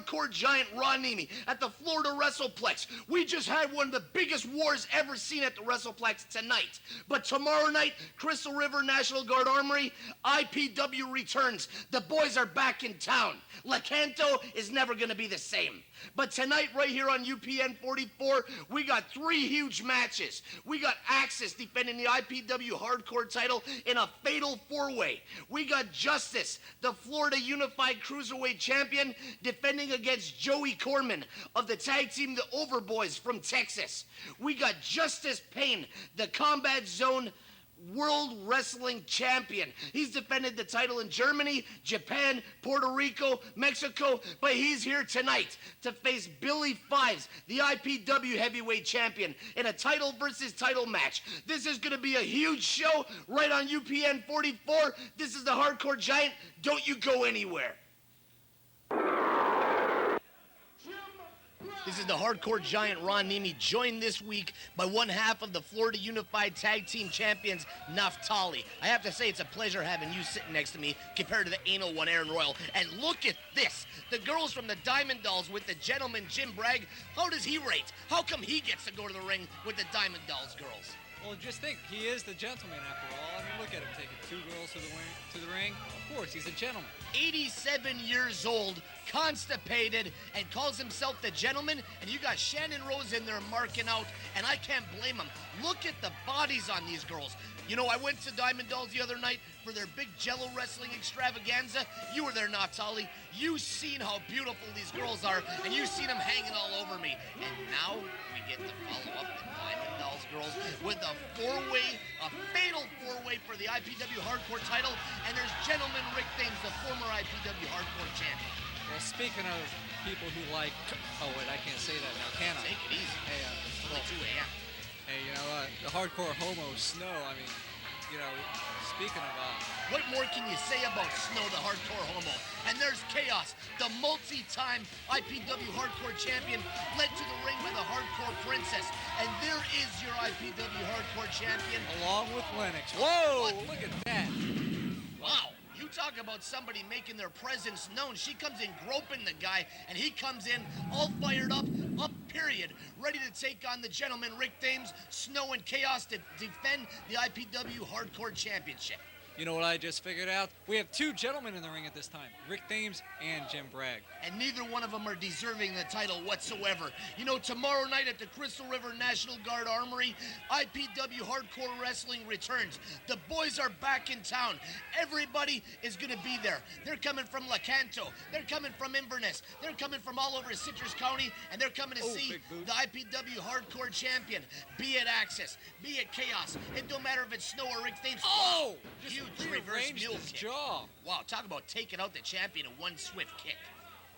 hardcore giant Neimi at the Florida WrestlePlex. We just had one of the biggest wars ever seen at the WrestlePlex tonight. But tomorrow night, Crystal River National Guard Armory, IPW returns. The boys are back in town. Lecanto is never going to be the same. But tonight, right here on UPN 44, we got 3 huge matches. We got Axis defending the IPW Hardcore title in a fatal 4-way. We got Justice, the Florida Unified Cruiserweight Champion, defending against Joey Corman of the tag team The Overboys from Texas. We got Justice Payne, the Combat Zone World Wrestling Champion. He's defended the title in Germany, Japan, Puerto Rico, Mexico, but he's here tonight to face Billy Fives, the IPW Heavyweight Champion, in a title versus title match. This is going to be a huge show right on UPN 44. This is the Hardcore Giant. Don't you go anywhere. This is the Hardcore Giant Neimi, joined this week by one half of the Florida Unified Tag Team Champions, Naftali. I have to say, it's a pleasure having you sitting next to me compared to the anal one, Aaron Royal. And look at this. The girls from the Diamond Dolls with the gentleman, Jim Bragg. How does he rate? How come he gets to go to the ring with the Diamond Dolls girls? Well, just think, he is the gentleman after all. I mean, look at him taking 2 girls to the ring. Of course, he's a gentleman. 87 years old, constipated, and calls himself the gentleman, and you got Shannon Rose in there marking out, and I can't blame him. Look at the bodies on these girls. You know, I went to Diamond Dolls the other night for their big Jello wrestling extravaganza. You were there, Naftali. You seen how beautiful these girls are, and you seen them hanging all over me. And now we get to follow up the Diamond Dolls girls with a 4-way, a fatal 4-way for the IPW Hardcore title, and there's gentleman Rick Thames, the former IPW Hardcore champion. Well, speaking of people who like... Oh, wait, I can't say that now, can I? Take it easy. Hey, it's only 2 a.m. Hey, you know, the hardcore homo Snow, I mean, you know, speaking of... What more can you say about Snow, the hardcore homo? And there's Chaos, the multi-time IPW hardcore champion, led to the ring by the hardcore princess. And there is your IPW hardcore champion. Along with Lennox. Whoa, look at that. Wow. You talk about somebody making their presence known. She comes in groping the guy, and he comes in all fired up, period, ready to take on the gentleman Rick Thames, Snow, and Chaos to defend the IPW Hardcore Championship. You know what I just figured out? We have 2 gentlemen in the ring at this time, Rick Thames and Jim Bragg. And neither one of them are deserving the title whatsoever. You know, tomorrow night at the Crystal River National Guard Armory, IPW Hardcore Wrestling returns. The boys are back in town. Everybody is going to be there. They're coming from Lecanto. They're coming from Inverness. They're coming from all over Citrus County, and they're coming to see the IPW Hardcore Champion, be it Axis, be it Chaos. It don't matter if it's Snow or Rick Thames. Oh! Huge reverse mule kick. Jaw. Wow, talk about taking out the champion in one swift kick.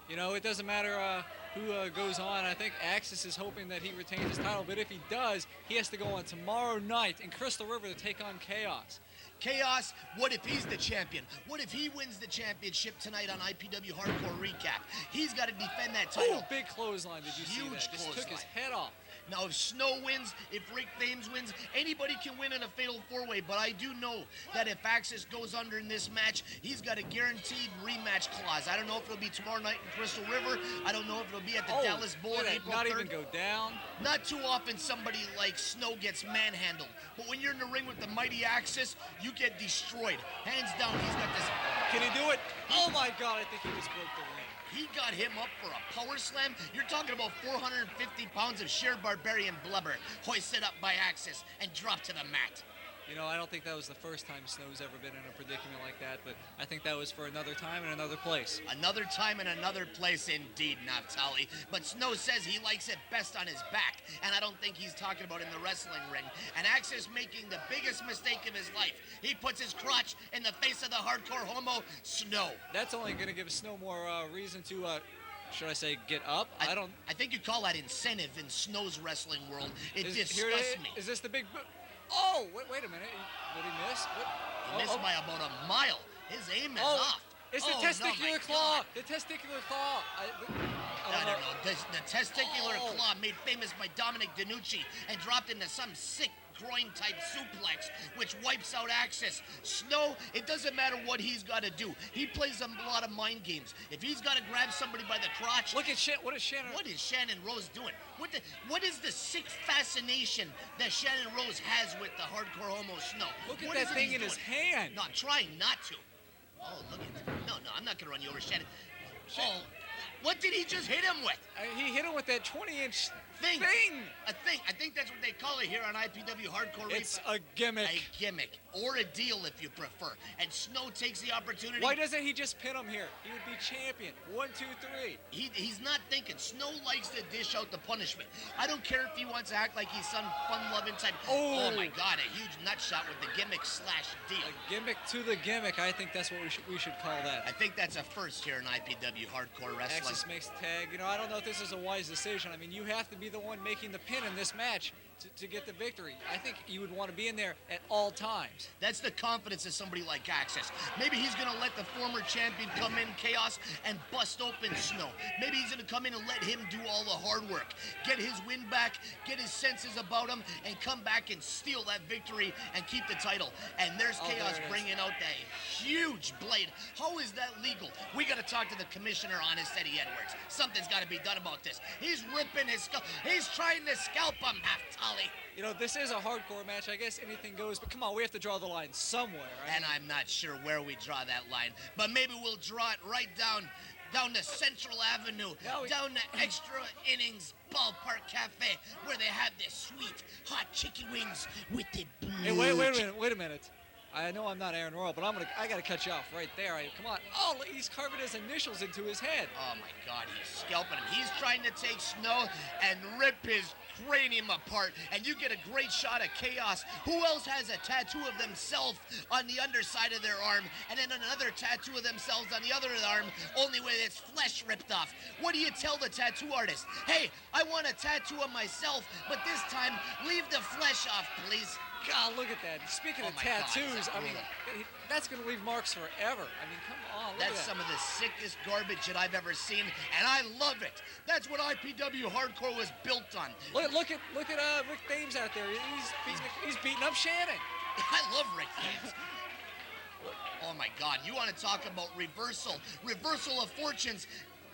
You know, it doesn't matter who goes on. I think Axis is hoping that he retains his title, but if he does, he has to go on tomorrow night in Crystal River to take on Chaos. Chaos, what if he's the champion? What if he wins the championship tonight on IPW Hardcore Recap? He's got to defend that title. Oh, big clothesline, did you see that? Huge Just clothesline. took his head off. Now, if Snow wins, if Rick Thames wins, anybody can win in a fatal 4-way, but I do know that if Axis goes under in this match, he's got a guaranteed rematch clause. I don't know if it'll be tomorrow night in Crystal River. I don't know if it'll be at the Dallas Bull on April 3rd. Not even go down. Not too often somebody like Snow gets manhandled, but when you're in the ring with the mighty Axis, you get destroyed. Hands down, he's got this. Can he do it? Oh my God, I think he just broke the ring. He got him up for a power slam. You're talking about 450 pounds of sheer barbarian blubber hoisted up by Axis and dropped to the mat. You know, I don't think that was the first time Snow's ever been in a predicament like that, but I think that was for another time and another place. Another time and another place indeed, Naftali. But Snow says he likes it best on his back, and I don't think he's talking about in the wrestling ring. And Axis making the biggest mistake of his life. He puts his crotch in the face of the hardcore homo, Snow. That's only going to give Snow more reason to... should I say get up? I think you call that incentive in Snow's wrestling world. It disgusts me. Is this the big... Oh, wait a minute. Did he miss? He missed by about a mile. His aim is off. It's the testicular claw. The testicular claw. I don't know. The testicular claw made famous by Dominic DeNucci and dropped into some sick McGroin-type suplex, which wipes out Axis. Snow, it doesn't matter what he's got to do. He plays a lot of mind games. If he's got to grab somebody by the crotch... Look at what is Shannon... What is Shannon Rose doing? What is the sick fascination that Shannon Rose has with the hardcore homo Snow? Look at that thing in his hand. No, I'm trying not to. Oh, look at that. No, I'm not going to run you over, Shannon. Oh, what did he just hit him with? He hit him with that 20-inch thing. A thing. I think that's what they call it here on IPW Hardcore. It's a gimmick. A gimmick. Or a deal, if you prefer. And Snow takes the opportunity. Why doesn't he just pin him here? He would be champion. 1, 2, 3. He's not thinking. Snow likes to dish out the punishment. I don't care if he wants to act like he's some fun-loving type. Oh, my God. A huge nut shot with the gimmick/deal. A gimmick to the gimmick. I think that's what we should call that. I think that's a first here in IPW Hardcore Wrestling. Axis makes the tag. I don't know if this is a wise decision. I mean, you have to be the one making the pin in this match to get the victory. I think you would want to be in there at all times. That's the confidence of somebody like Axis. Maybe he's going to let the former champion come in, Chaos, and bust open Snow. Maybe he's going to come in and let him do all the hard work. Get his win back, get his senses about him, and come back and steal that victory and keep the title. And there's Chaos bringing out that huge blade. How is that legal? We got to talk to the commissioner on his Eddie Edwards. Something's got to be done about this. He's ripping his skull. He's trying to scalp him, Half-Tully. This is a hardcore match. I guess anything goes, but come on, we have to draw the line somewhere. Right? And I'm not sure where we draw that line, but maybe we'll draw it right down to Central Avenue, down to Extra Innings Ballpark Cafe, where they have this sweet hot chicken wings with the blue. Hey, wait a minute. I know I'm not Aaron Royal, but I gotta cut you off right there. Come on. Oh, he's carving his initials into his head. Oh my God, he's scalping him. He's trying to take Snow and rip his cranium apart, and you get a great shot of Chaos. Who else has a tattoo of themselves on the underside of their arm, and then another tattoo of themselves on the other arm, only with its flesh ripped off? What do you tell the tattoo artist? Hey, I want a tattoo of myself, but this time leave the flesh off, please. God, look at that. Speaking of tattoos, I mean, that's going to leave marks forever. I mean, come on, look at that. That's some of the sickest garbage that I've ever seen, and I love it. That's what IPW Hardcore was built on. Look at Rick Thames out there. He's beating up Shannon. I love Rick Thames. Oh, my God. You want to talk about reversal of fortunes.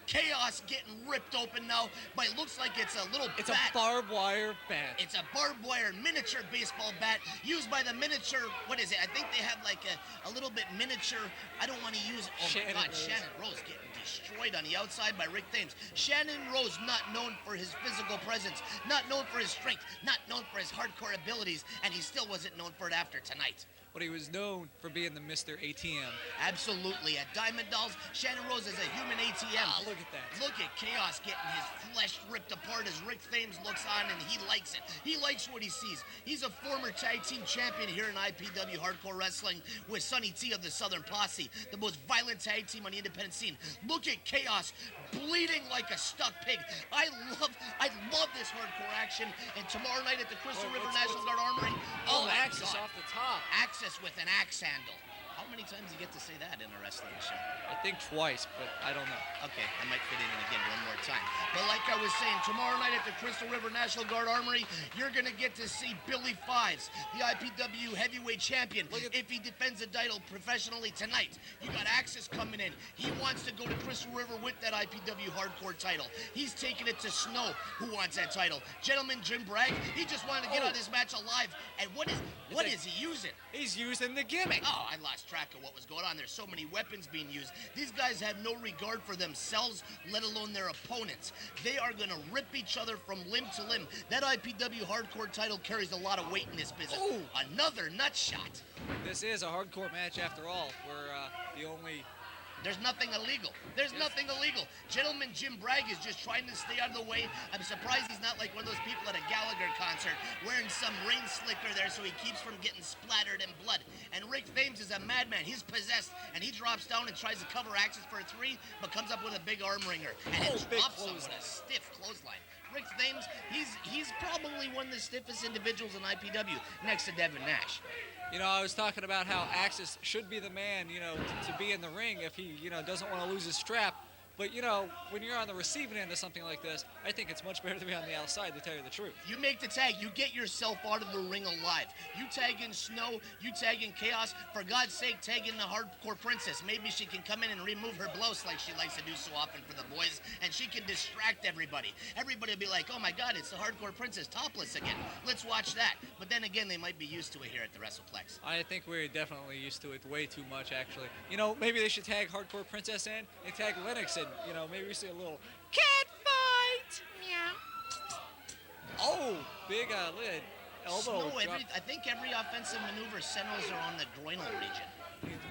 Chaos getting ripped open now, but it looks like it's a little bat. It's a barbed wire bat. It's a barbed wire miniature baseball bat used by the miniature, what is it? I think they have like a little bit miniature, I don't want to use, Shannon Rose. Shannon Rose getting destroyed on the outside by Rick Thames. Shannon Rose not known for his physical presence, not known for his strength, not known for his hardcore abilities, and he still wasn't known for it after tonight. But he was known for being the Mr. ATM. Absolutely. At Diamond Dolls, Shannon Rose is a human ATM. Ah, look at that. Look at Chaos getting his flesh ripped apart as Rick Thames looks on, and he likes it. He likes what he sees. He's a former tag team champion here in IPW Hardcore Wrestling with Sonny T of the Southern Posse, the most violent tag team on the independent scene. Look at Chaos bleeding like a stuck pig. I love this hardcore action. And tomorrow night at the Crystal River National Guard Armory. Oh, Axis off the top. Axis with an axe handle. How many times do you get to say that in a wrestling show? I think twice, but I don't know. Okay, I might fit in again one more time. But like I was saying, tomorrow night at the Crystal River National Guard Armory, you're going to get to see Billy Fives, the IPW heavyweight champion, if he defends the title professionally tonight. You got Axis coming in. He wants to go to Crystal River with that IPW hardcore title. He's taking it to Snow, who wants that title. Gentleman Jim Bragg, he just wanted to get out of this match alive. And what is he using? He's using the gimmick. Oh, I lost track of what was going on. There's so many weapons being used. These guys have no regard for themselves, let alone their opponents. They are going to rip each other from limb to limb. That IPW hardcore title carries a lot of weight in this business. Ooh. Another nut shot. This is a hardcore match after all, where the only... There's nothing illegal. There's nothing illegal. Gentleman Jim Bragg is just trying to stay out of the way. I'm surprised he's not like one of those people at a Gallagher concert wearing some rain slicker there so he keeps from getting splattered in blood. And Rick Thames is a madman. He's possessed, and he drops down and tries to cover Axis for a 3, but comes up with a big arm wringer. And it drops him with a stiff clothesline. Rick Thames, he's probably one of the stiffest individuals in IPW next to Devin Nash. I was talking about how Axis should be the man, to be in the ring if he, doesn't want to lose his strap. But, you know, when you're on the receiving end of something like this, I think it's much better to be on the outside, to tell you the truth. You make the tag. You get yourself out of the ring alive. You tag in Snow. You tag in Chaos. For God's sake, tag in the Hardcore Princess. Maybe she can come in and remove her blouse like she likes to do so often for the boys, and she can distract everybody. Everybody will be like, oh my God, it's the Hardcore Princess topless again. Let's watch that. But then again, they might be used to it here at the WrestlePlex. I think we're definitely used to it way too much, actually. You know, maybe they should tag Hardcore Princess in and tag Lennox in. You know, maybe we see a little cat fight. Meow. Oh, big lid. Elbow. Snow, I think every offensive maneuver centers around the groinal region.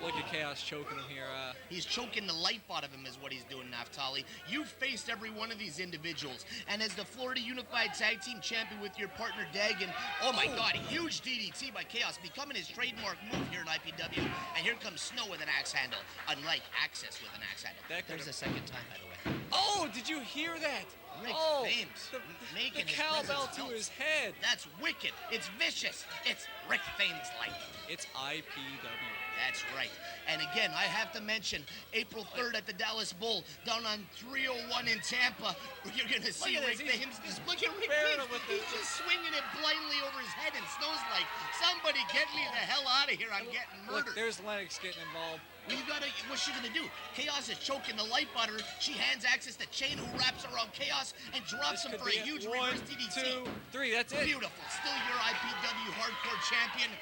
Look at Chaos choking him here. He's choking the life out of him is what he's doing, Naftali. You've faced every one of these individuals. And as the Florida Unified Tag Team Champion with your partner, Dagan, oh my God, huge DDT by Chaos, becoming his trademark move here in IPW. And here comes Snow with an axe handle, unlike Axis with an axe handle. There's the second time, by the way. Oh, did you hear that? Rick Fames making the his cowbell presence to felt. his head. That's wicked. It's vicious. It's Rick Fames like. It's IPW. That's right. And again, I have to mention April 3rd at the Dallas Bull down on 301 in Tampa. You're going to see Rick Fames. Look at Rick Fames. He's just swinging it blindly over his head, and Snow's like, somebody get me the hell out of here. I'm getting murdered. Look, there's Lennox getting involved. Well, what's she gonna do? Chaos is choking the life out of her. She hands Axis the chain who wraps around Chaos and drops him for a huge reverse DDT. 1, 2, 3, that's it. Beautiful. Still your IPW Hardcore Champion,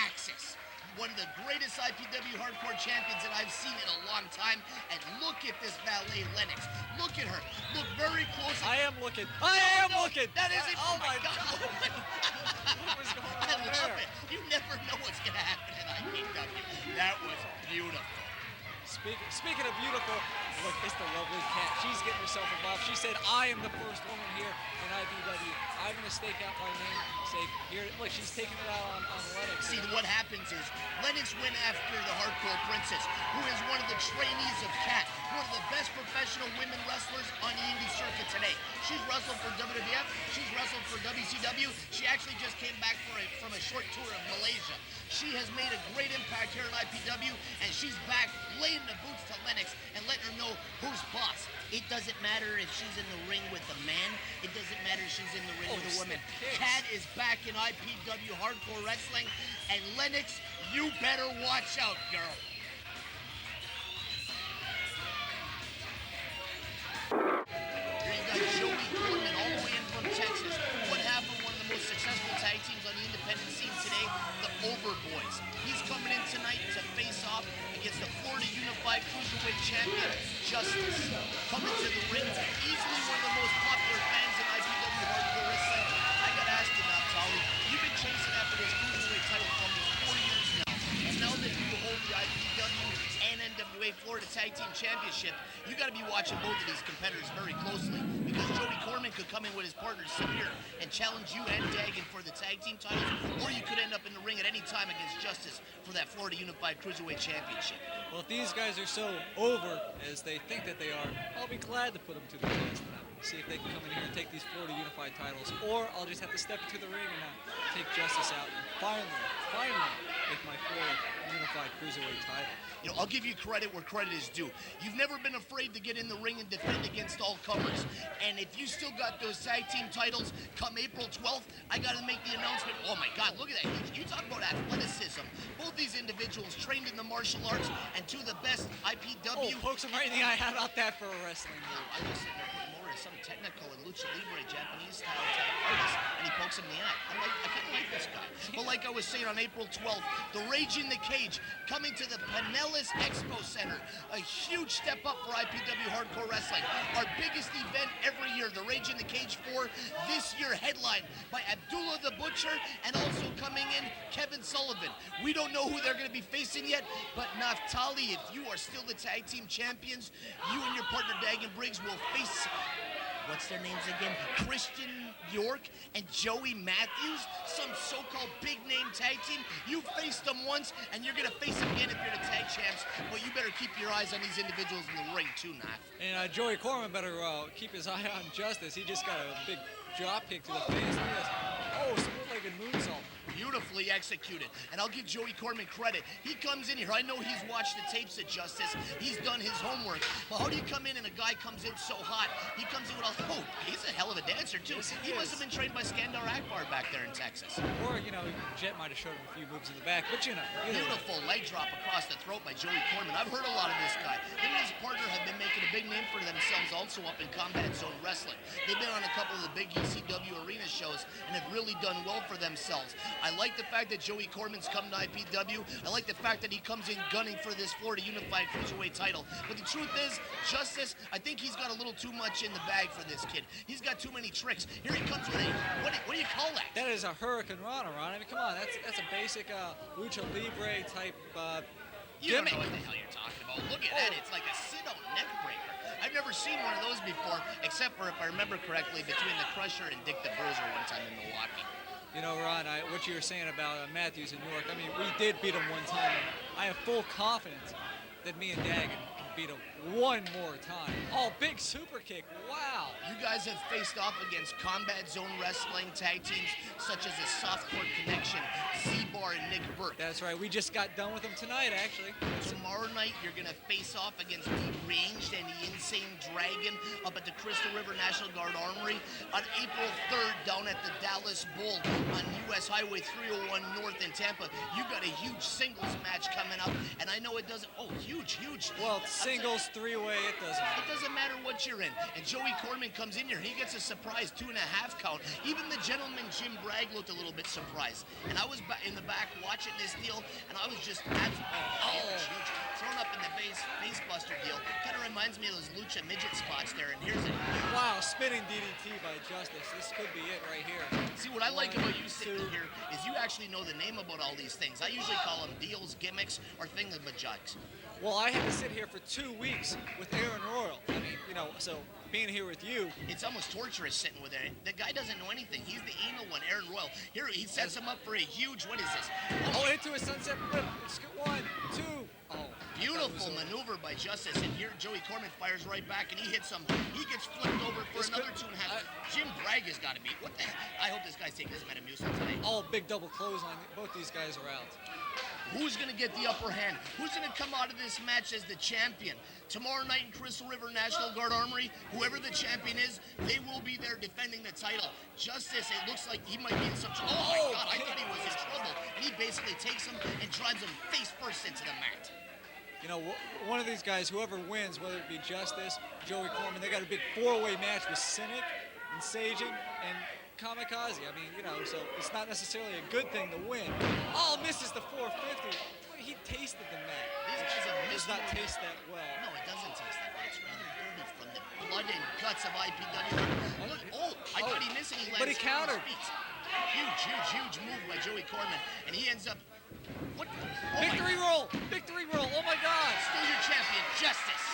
Axis. One of the greatest IPW Hardcore champions that I've seen in a long time. And look at this valet Lennox. Look at her. Look very close. I am looking. I am looking. That is it. Oh my God. What was going on I love it. You never know what's gonna happen in IPW. That was beautiful. Speaking of beautiful, look, it's the lovely cat. She's getting herself involved. She said, I am the first woman here in IPW. I'm going to stake out my namesake here. Look, she's taking it out on Lennox. See, what happens is Lennox went after the Hardcore Princess, who is one of the trainees of Kat, one of the best professional women wrestlers on the indie circuit today. She's wrestled for WWF. She's wrestled for WCW. She actually just came back from a short tour of Malaysia. She has made a great impact here in IPW, and she's back laying the boots to Lennox and letting her know who's boss. It doesn't matter if she's in the ring with a man. It doesn't matter if she's in the ring with a woman. Kat is back in IPW Hardcore Wrestling, and Lennox, you better watch out, girl. Here you got Joey Corman all the way in from Texas. What happened? One of the most successful tag teams on the independent scene today, the Overboys. He's coming in tonight to face off against the Florida Unified Cruiserweight Champion, Justice. Coming to the ring, easily one of the most popular fans in IPW Hardcore Wrestling. I gotta ask you now, Tolly, you've been chasing after this Cruiserweight title for almost 4 years now. And now that you hold the IPW and NWA Florida Tag Team Championship, you gotta be watching both of these competitors very closely, because Joey Corman could come in with his partner Samir and challenge you and Dagan for the tag team titles, or you could end up in the ring at any time against Justice for that Florida Unified Cruiserweight Championship. Well, if these guys are so over as they think that they are, I'll be glad to put them to the test and see if they can come in here and take these Florida Unified titles, or I'll just have to step into the ring and take Justice out and finally make my Florida Unified Cruiserweight title. You know, I'll give you credit where credit is due. You've never been afraid to get in the ring and defend against all comers. And if you still got those tag team titles come April 12th, I got to make the announcement. Oh my God, look at that. You talk about athleticism. Both these individuals trained in the martial arts and two of the best IPW. Oh, pokes him right in the eye. How about that for a wrestling move? I was sitting there putting more as some technical and lucha libre Japanese style type artist, and he pokes him in the eye. I kind of like this guy. But like I was saying, on April 12th, the Rage in the Cage coming to the Pinellas Expo Center. A huge step up for IPW Hardcore Wrestling. Our biggest event every year, the Rage in the Cage 4, this year headlined by Abdullah the Butcher, and also coming in Kevin Sullivan. We don't know who they're going to be facing yet, but Naftali, if you are still the tag team champions, you and your partner Dagan Briggs will face, what's their names again? Christian York and Joey Matthews, some so-called big-name tag team. You faced them once, and you're going to face them again if you're the tag champs, but you better keep your eyes on these individuals in the ring, too, Naf. And Joey Corman better keep his eye on Justice. He just got a big drop kick to the face. Oh, smooth leg Dragon moonsault. Beautifully executed. And I'll give Joey Corman credit. He comes in here. I know he's watched the tapes at Justice. He's done his homework. But how do you come in and a guy comes in so hot? He comes in with all, oh, he's a hell of a dancer, too. Yes, he must have been trained by Skandar Akbar back there in Texas. Or, you know, Jet might have showed him a few moves in the back, but you know. Beautiful leg drop across the throat by Joey Corman. I've heard a lot of this guy. Him and his partner have been making a big name for themselves also up in Combat Zone Wrestling. They've been on a couple of the big ECW arena shows and have really done well for themselves. I like the fact that Joey Corman's come to IPW. I like the fact that he comes in gunning for this Florida Unified Cruiserweight title. But the truth is, Justice, I think he's got a little too much in the bag for this kid. He's got too many tricks. Here he comes with a, what do you call that? That is a Hurricane Rana, Ron. I mean, come on, that's a basic Lucha Libre type You don't gimmick. know what the hell you're talking about. Look at that. It's like a sit-out neck breaker. I've never seen one of those before, except for, if I remember correctly, between the Crusher and Dick the Bruiser one time in Milwaukee. You know, Ron, what you were saying about Matthews in New York, I mean, we did beat him one time. I have full confidence that me and Dagan can beat him one more time. Oh, big super kick. Wow. You guys have faced off against Combat Zone Wrestling tag teams such as the Softcore Connection, Z-Barr, and Nick Berk. That's right. We just got done with him tonight, actually. Tomorrow night, you're going to face off against the Ranged and the Insane Dragon up at the Crystal River National Guard Armory on April 3rd down at the Dallas Bull on US Highway 301 North in Tampa. You got a huge singles match coming up, and I know it doesn't. Oh, huge. Well, singles, three-way, it doesn't matter. It doesn't matter what you're in. And Joey Corman comes in here. He gets a surprise 2.5 count. Even the gentleman, Jim Bragg, looked a little bit surprised. And I was in the back watching this deal, and I was just huge. Thrown up in the face buster deal. Kind of reminds me of those lucha midget spots there. And here's it. Wow, spinning DDT by Justice. This could be it right here. See, what I like about you sitting here is you actually know the name about all these things. I usually call them deals, gimmicks, or thingamajugs. Well, I had to sit here for 2 weeks with Aaron Royal. I mean, you know, so being here with you. It's almost torturous sitting with Aaron. The guy doesn't know anything. He's the anal one, Aaron Royal. Here, he sets him up for a huge, what is this? Oh, into a sunset flip. Let's get 1, 2. Oh. Beautiful maneuver by Justice, and here Joey Corman fires right back, and he hits him. He gets flipped over for another 2.5. Jim Bragg has got to be. What the heck? I hope this guy's taking this Metamucil today. Oh, big double clothesline. Both these guys are out. Who's going to get the upper hand? Who's going to come out of this match as the champion? Tomorrow night in Crystal River National Guard Armory, whoever the champion is, they will be there defending the title. Justice, it looks like he might be in some trouble. Oh, my God, I thought he was in trouble. And he basically takes him and drives him face first into the mat. You know, one of these guys, whoever wins, whether it be Justice, Joey Corman, they got a big 4-way match with Cynic and Sajin and Kamikaze. I mean, you know, so it's not necessarily a good thing to win. Oh, misses the 450. He tasted the mat. These guys have does not taste that well. No, it doesn't taste that well. It's rather dirty from the blood and guts of IPW. Look, I thought he missed it. He but he countered. Huge move by Joey Corman. And he ends up... What? Oh, Victory roll! Victory roll! Oh, my God! Still your champion, Justice.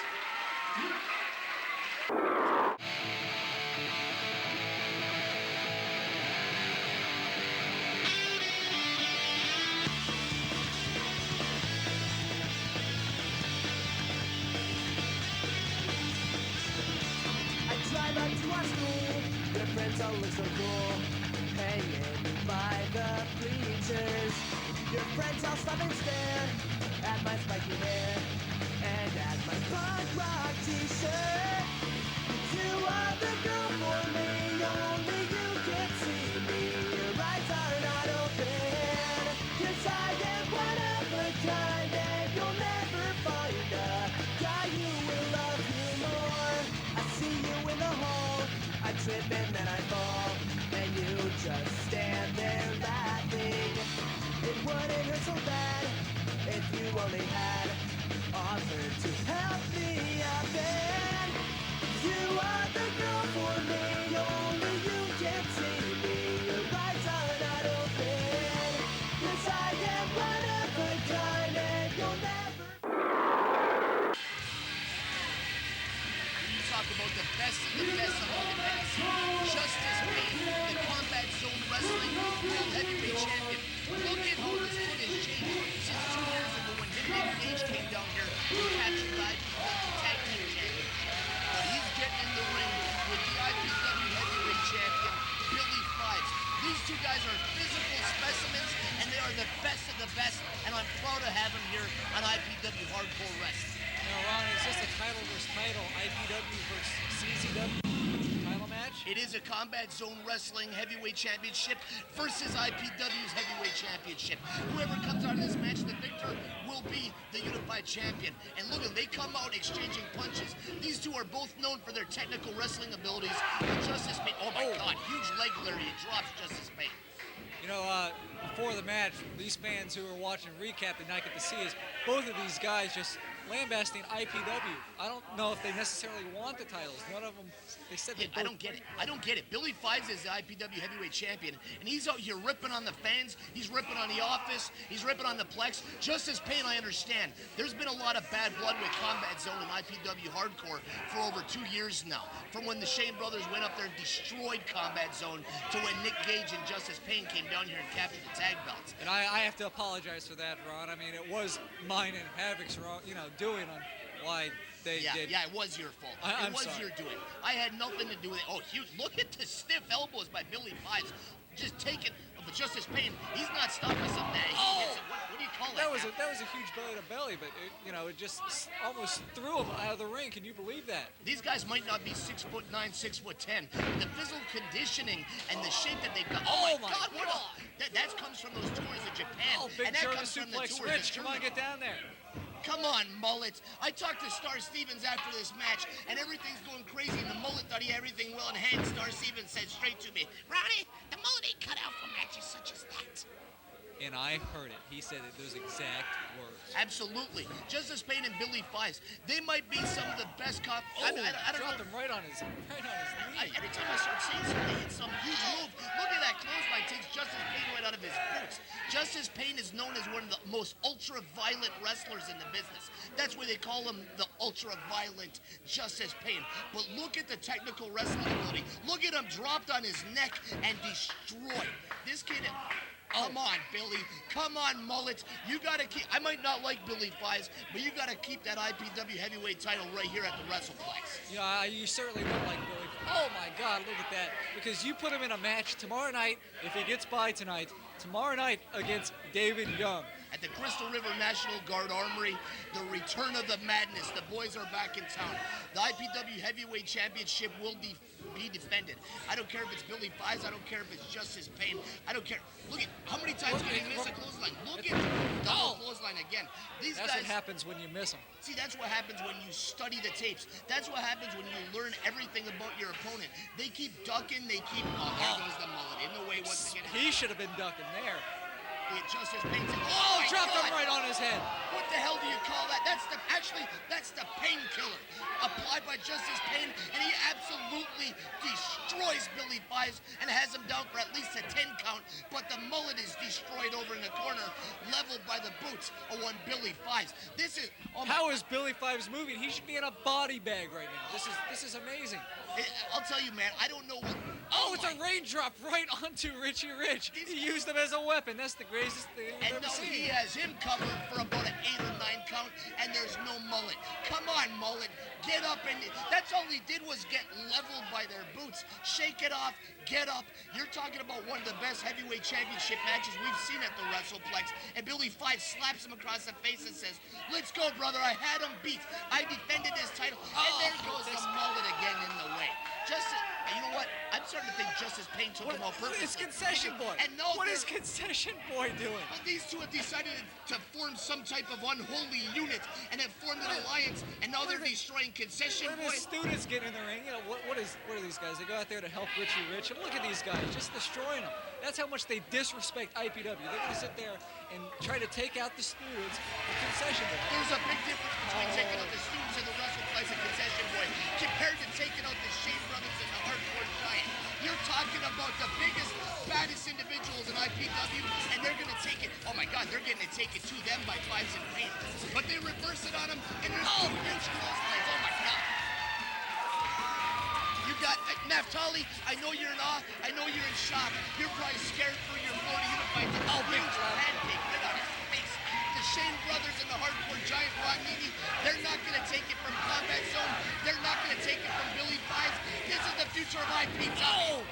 Drive up to our school, your friends all look so cool, hanging by the bleachers. Your friends all stop and stare at my spiky hair and at my punk rock t-shirt. You are the girl for me, only you can see me. Your eyes are not open, 'cause I am one of a kind, and you'll never find a guy who will love you more. I see you in the hall, I trip and then I fall, and you just stand there laughing. It wouldn't hurt so bad if you only had offered to help me up, and you are the girl for me, only you can see me. Your eyes are not open, 'cause I am one of a kind, and you'll never. You talk about the best of the best of all the best. Justice Payne, the Combat Zone Wrestling World Heavyweight Champion. Look at how his foot has changed since 2 years ago when him and Nash came down here to capture the IPW Tag Team Championship. But he's getting in the ring two guys are physical specimens, and they are the best of the best, and I'm proud to have them here on IPW Hardcore Wrestling. Now, Ron, is this a title versus title, IPW versus CZW title match? It is a Combat Zone Wrestling Heavyweight Championship versus IPW's Heavyweight Championship. Whoever comes out of this match, the victor will be the unified champion. And look at them, they come out exchanging punches. These two are both known for their technical wrestling abilities. And Justice Payne, oh my God, huge leg lariat drops Justice Payne. You know, before the match, these fans who are watching recap did not get to see is both of these guys just lambasting IPW. I don't know if they necessarily want the titles. One of them, they said they I don't get it. I don't get it. Billy Fives is the IPW heavyweight champion, and he's out here ripping on the fans. He's ripping on the office. He's ripping on the Plex. Justice Payne, I understand. There's been a lot of bad blood with Combat Zone and IPW Hardcore for over 2 years now. From when the Shane brothers went up there and destroyed Combat Zone to when Nick Gage and Justice Payne came down here and captured the tag belts. And I have to apologize for that, Ron. I mean, it was mine and Havoc's wrong, doing on why they did. Yeah, it was your fault. I'm it was sorry. your doing. I had nothing to do with it. Oh, huge. Look at the stiff elbows by Billy Fives. Just take it. But Justice Payne, he's not stopping something. He hits it. What do you call that? That was a huge belly to belly, but it just almost threw him out of the ring. Can you believe that? These guys might not be 6'9", 6'10". The physical conditioning and the shape that they've got. Oh my God! That comes from those tours of Japan. Oh, big and that German comes from the suplex, tours Rich. of Come on, Germany. get down there. Come on, Mullet. I talked to Star Stevens after this match, and everything's going crazy, and the Mullet thought he had everything well in hand. Star Stevens said straight to me, Ronnie, the Mullet ain't cut out for matches such as that. And I heard it. He said it, those exact words. Absolutely. Justice Payne and Billy Fives, they might be some of the best cops. I don't dropped know. him right on his knee. Every time I start seeing something, it's some huge move. Look at that clothesline, takes Justice Payne right out of his boots. Justice Payne is known as one of the most ultra-violent wrestlers in the business. That's why they call him the ultra-violent Justice Payne. But look at the technical wrestling ability. Look at him dropped on his neck and destroyed. This kid... Come on, Billy. Come on, Mullet. You got to keep... I might not like Billy Fives, but you got to keep that IPW heavyweight title right here at the WrestlePlex. Yeah, you certainly don't like Billy. Oh, my God, look at that. Because you put him in a match tomorrow night, if he gets by tonight, tomorrow night against David Young. At the Crystal River National Guard Armory, the return of the madness. The boys are back in town. The IPW Heavyweight Championship will be defended. I don't care if it's Billy Fives. I don't care if it's Justice Payne. I don't care. Look at how many times can he miss a clothesline. Look at double clothesline again. These That's guys. what happens when you miss them. See, that's what happens when you study the tapes. That's what happens when you learn everything about your opponent. They keep ducking. They keep. Oh, there goes the Mullet in the way once again. He should have been ducking there. Justice Payne. Oh, dropped him right on his head. What the hell do you call that? That's the painkiller applied by Justice Payne, and he absolutely destroys Billy Fives and has him down for at least a 10 count. But the Mullet is destroyed over in the corner, leveled by the boots of one Billy Fives. This is How is Billy Fives moving? He should be in a body bag right now. This is amazing. I'll tell you, man. I don't know what. Oh, it's a raindrop right onto Richie Rich. He used him as a weapon. That's the greatest thing I've ever seen. He has him covered for about an 8 or 9 count, and there's no Mullet. Come on, Mullet. Get up, and that's all he did was get leveled by their boots. Shake it off, get up. You're talking about one of the best heavyweight championship matches we've seen at the WrestlePlex, and Billy Fives slaps him across the face and says, let's go, brother. I had him beat. I defended this title, and there goes the Mullet again in the way. You know what? I'm starting to think Justice Payne took him out purposely. What is Concession Boy? What is Concession Boy doing? Well, these two have decided to form some type of unholy unit and have formed an alliance, and now they're destroying Concession When Boy. the students get in the ring, what are these guys? They go out there to help Richie Rich, and look at these guys, just destroying them. That's how much they disrespect IPW. They're going to sit there and try to take out the students with Concession Boy. There's a big difference between taking out the students in the WrestlePlex and Concession Boy compared to taking out the Shane brothers and the Hardcore Giant. You're talking about the biggest, baddest individuals in IPW, and they're going to take it. Oh my God, they're getting to take it to them by Fives and Payne. But they reverse it on them, and there's two huge clotheslines. Oh my God. You got Naftali. I know you're in awe. I know you're in shock. You're probably scared for your Florida Unified. Oh, big pancake right on his face. The Shane brothers and the Hardcore Giant Neimi, they're not going to take it from Combat Zone. They're not going to take it from Billy Fives. This is the future of IPW.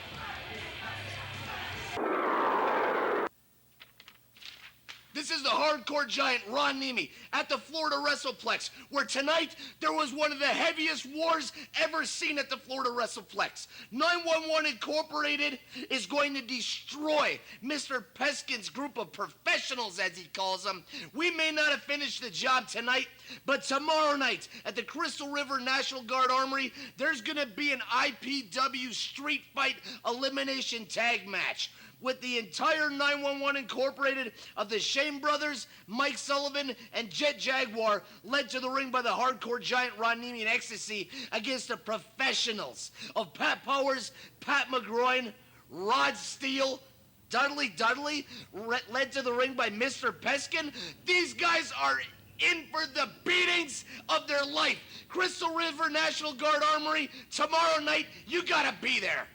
versus the hardcore giant Ron Neimi at the Florida WrestlePlex, where tonight there was one of the heaviest wars ever seen at the Florida WrestlePlex. 911 Incorporated is going to destroy Mr. Peskin's group of professionals, as he calls them. We may not have finished the job tonight, but tomorrow night at the Crystal River National Guard Armory, there's going to be an IPW Street Fight Elimination Tag Match with the entire 911 Incorporated of the Shane Brothers, Mike Sullivan, and Jet Jaguar, led to the ring by the hardcore giant Ron Neimi and Ecstasy, against the professionals of Pat Powers, Pat McGroin, Rod Steele, Dudley, led to the ring by Mr. Peskin. These guys are in for the beatings of their life. Crystal River National Guard Armory, tomorrow night, you gotta be there.